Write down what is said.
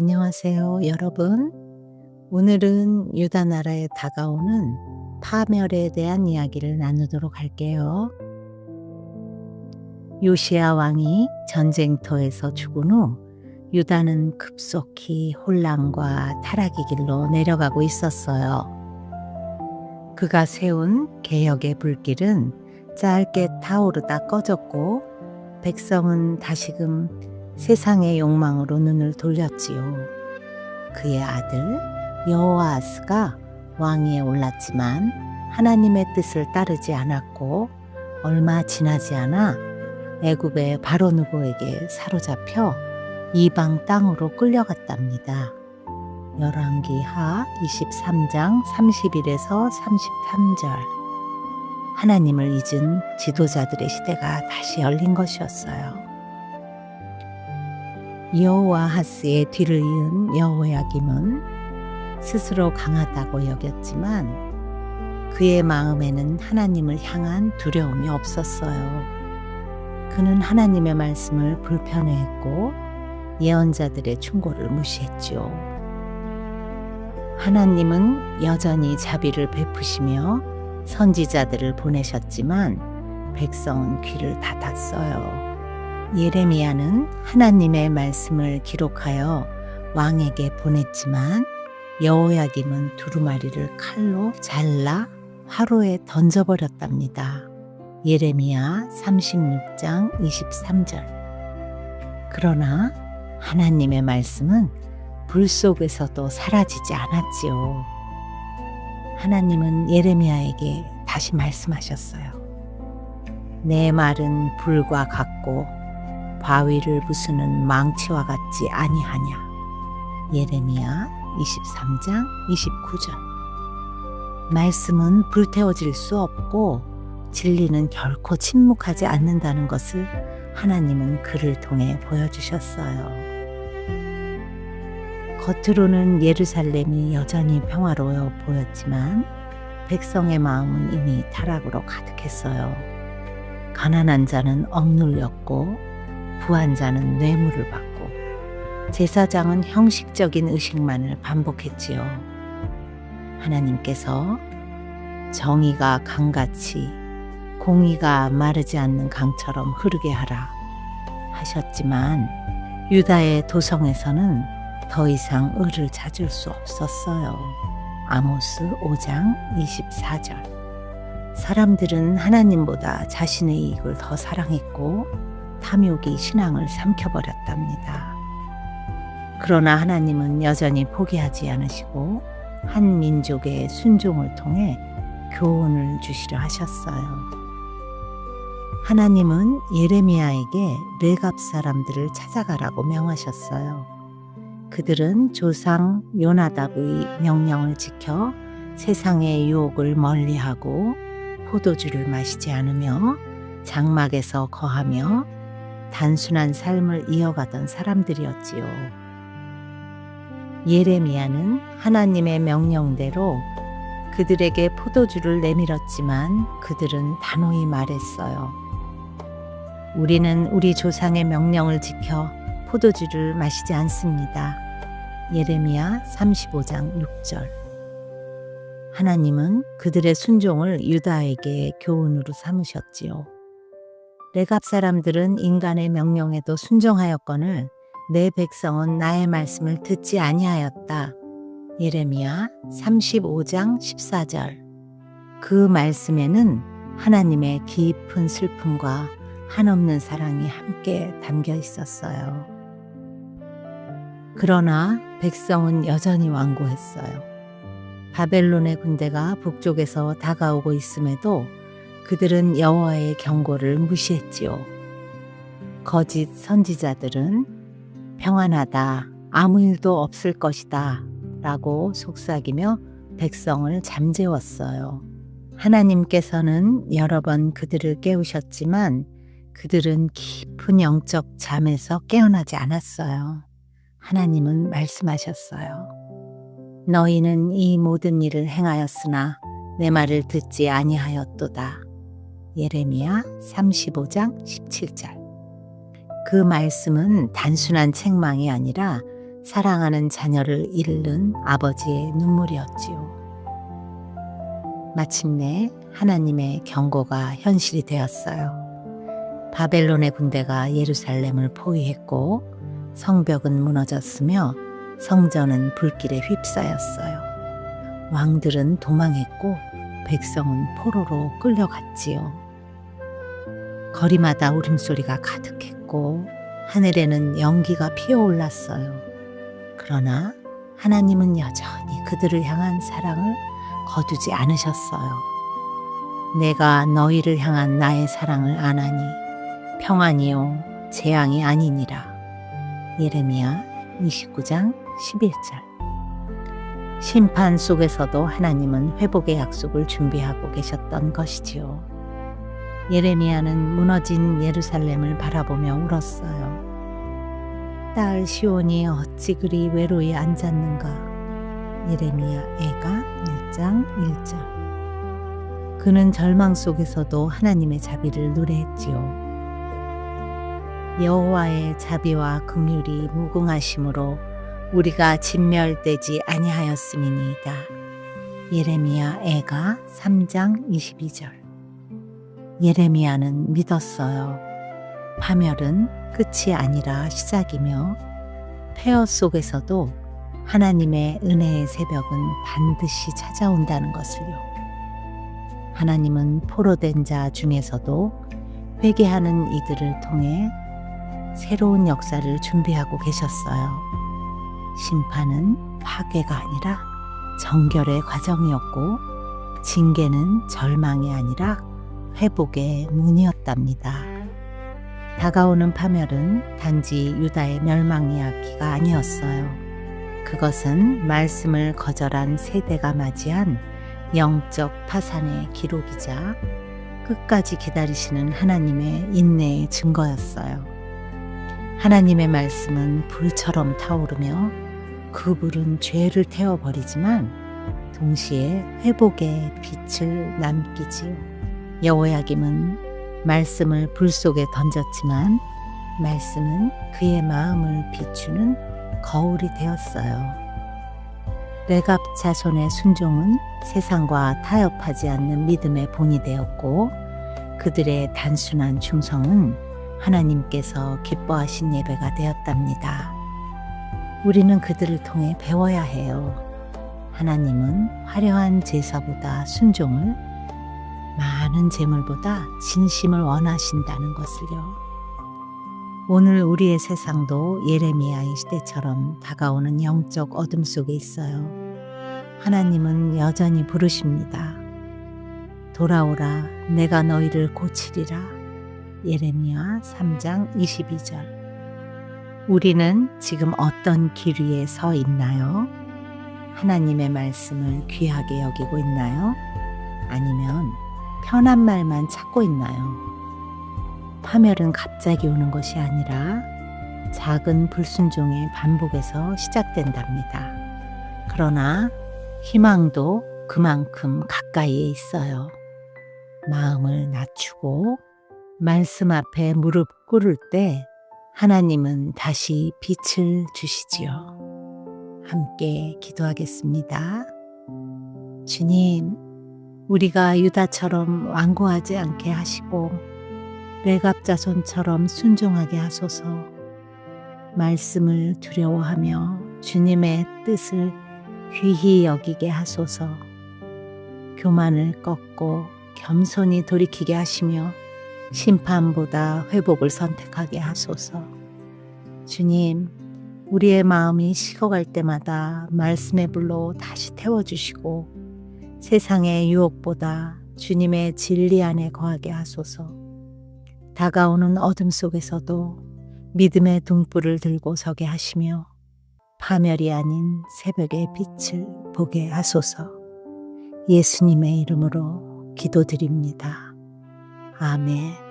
안녕하세요, 여러분. 오늘은 유다 나라에 다가오는 파멸에 대한 이야기를 나누도록 할게요. 요시야 왕이 전쟁터에서 죽은 후 유다는 급속히 혼란과 타락의 길로 내려가고 있었어요. 그가 세운 개혁의 불길은 짧게 타오르다 꺼졌고 백성은 다시금 세상의 욕망으로 눈을 돌렸지요. 그의 아들 여호아하스가 왕위에 올랐지만 하나님의 뜻을 따르지 않았고 얼마 지나지 않아 애굽의 바로 누구에게 사로잡혀 이방 땅으로 끌려갔답니다. 열왕기하 23장 31에서 33절. 하나님을 잊은 지도자들의 시대가 다시 열린 것이었어요. 여호아하스의 뒤를 이은 여호야김은 스스로 강하다고 여겼지만 그의 마음에는 하나님을 향한 두려움이 없었어요. 그는 하나님의 말씀을 불편해했고 예언자들의 충고를 무시했지요. 하나님은 여전히 자비를 베푸시며 선지자들을 보내셨지만 백성은 귀를 닫았어요. 예레미야는 하나님의 말씀을 기록하여 왕에게 보냈지만 여호야김은 두루마리를 칼로 잘라 화로에 던져버렸답니다. 예레미야 36장 23절. 그러나 하나님의 말씀은 불 속에서도 사라지지 않았지요. 하나님은 예레미야에게 다시 말씀하셨어요. 내 말은 불과 같고 바위를 부수는 망치와 같지 아니하냐. 예레미야 23장 29절. 말씀은 불태워질 수 없고 진리는 결코 침묵하지 않는다는 것을 하나님은 그를 통해 보여주셨어요. 겉으로는 예루살렘이 여전히 평화로워 보였지만 백성의 마음은 이미 타락으로 가득했어요. 가난한 자는 억눌렸고 부한 자는 뇌물을 받고 제사장은 형식적인 의식만을 반복했지요. 하나님께서 정의가 강같이 공의가 마르지 않는 강처럼 흐르게 하라 하셨지만 유다의 도성에서는 더 이상 의를 찾을 수 없었어요. 아모스 5장 24절. 사람들은 하나님보다 자신의 이익을 더 사랑했고 탐욕이 신앙을 삼켜버렸답니다. 그러나 하나님은 여전히 포기하지 않으시고 한 민족의 순종을 통해 교훈을 주시려 하셨어요. 하나님은 예레미야에게 르갑 사람들을 찾아가라고 명하셨어요. 그들은 조상 요나답의 명령을 지켜 세상의 유혹을 멀리하고 포도주를 마시지 않으며 장막에서 거하며 단순한 삶을 이어가던 사람들이었지요. 예레미야는 하나님의 명령대로 그들에게 포도주를 내밀었지만 그들은 단호히 말했어요. 우리는 우리 조상의 명령을 지켜 포도주를 마시지 않습니다. 예레미야 35장 6절. 하나님은 그들의 순종을 유다에게 교훈으로 삼으셨지요. 르갑 사람들은 인간의 명령에도 순종하였거늘 내 백성은 나의 말씀을 듣지 아니하였다. 예레미야 35장 14절. 그 말씀에는 하나님의 깊은 슬픔과 한없는 사랑이 함께 담겨 있었어요. 그러나 백성은 여전히 완고했어요. 바벨론의 군대가 북쪽에서 다가오고 있음에도 그들은 여호와의 경고를 무시했지요. 거짓 선지자들은 평안하다, 아무 일도 없을 것이다 라고 속삭이며 백성을 잠재웠어요. 하나님께서는 여러 번 그들을 깨우셨지만 그들은 깊은 영적 잠에서 깨어나지 않았어요. 하나님은 말씀하셨어요. 너희는 이 모든 일을 행하였으나 내 말을 듣지 아니하였도다. 예레미야 35장 17절. 그 말씀은 단순한 책망이 아니라 사랑하는 자녀를 잃는 아버지의 눈물이었지요. 마침내 하나님의 경고가 현실이 되었어요. 바벨론의 군대가 예루살렘을 포위했고 성벽은 무너졌으며 성전은 불길에 휩싸였어요. 왕들은 도망했고 백성은 포로로 끌려갔지요. 거리마다 울음소리가 가득했고 하늘에는 연기가 피어올랐어요. 그러나 하나님은 여전히 그들을 향한 사랑을 거두지 않으셨어요. 내가 너희를 향한 나의 사랑을 아나니 평안이요 재앙이 아니니라. 예레미야 29장 11절. 심판 속에서도 하나님은 회복의 약속을 준비하고 계셨던 것이지요. 예레미야는 무너진 예루살렘을 바라보며 울었어요. 딸 시온이 어찌 그리 외로이 앉았는가. 예레미야 애가 1장 1절. 그는 절망 속에서도 하나님의 자비를 노래했지요. 여호와의 자비와 긍휼이 무궁하심으로 우리가 진멸되지 아니하였음이니이다. 예레미야 애가 3장 22절. 예레미야는 믿었어요. 파멸은 끝이 아니라 시작이며 폐허 속에서도 하나님의 은혜의 새벽은 반드시 찾아온다는 것을요. 하나님은 포로된 자 중에서도 회개하는 이들을 통해 새로운 역사를 준비하고 계셨어요. 심판은 파괴가 아니라 정결의 과정이었고 징계는 절망이 아니라 회복의 문이었답니다. 다가오는 파멸은 단지 유다의 멸망 이야기가 아니었어요. 그것은 말씀을 거절한 세대가 맞이한 영적 파산의 기록이자 끝까지 기다리시는 하나님의 인내의 증거였어요. 하나님의 말씀은 불처럼 타오르며 그 불은 죄를 태워버리지만 동시에 회복의 빛을 남기지요. 여호야김은 말씀을 불 속에 던졌지만 말씀은 그의 마음을 비추는 거울이 되었어요. 레갑 자손의 순종은 세상과 타협하지 않는 믿음의 본이 되었고 그들의 단순한 충성은 하나님께서 기뻐하신 예배가 되었답니다. 우리는 그들을 통해 배워야 해요. 하나님은 화려한 제사보다 순종을, 많은 재물보다 진심을 원하신다는 것을요. 오늘 우리의 세상도 예레미야의 시대처럼 다가오는 영적 어둠 속에 있어요. 하나님은 여전히 부르십니다. 돌아오라, 내가 너희를 고치리라. 예레미야 3장 22절. 우리는 지금 어떤 길 위에 서 있나요? 하나님의 말씀을 귀하게 여기고 있나요? 아니면 편한 말만 찾고 있나요? 파멸은 갑자기 오는 것이 아니라 작은 불순종의 반복에서 시작된답니다. 그러나 희망도 그만큼 가까이에 있어요. 마음을 낮추고 말씀 앞에 무릎 꿇을 때 하나님은 다시 빛을 주시지요. 함께 기도하겠습니다. 주님, 우리가 유다처럼 완고하지 않게 하시고 레갑 자손처럼 순종하게 하소서. 말씀을 두려워하며 주님의 뜻을 귀히 여기게 하소서. 교만을 꺾고 겸손히 돌이키게 하시며 심판보다 회복을 선택하게 하소서. 주님, 우리의 마음이 식어갈 때마다 말씀의 불로 다시 태워주시고 세상의 유혹보다 주님의 진리 안에 거하게 하소서. 다가오는 어둠 속에서도 믿음의 등불을 들고 서게 하시며 파멸이 아닌 새벽의 빛을 보게 하소서. 예수님의 이름으로 기도드립니다. 아멘.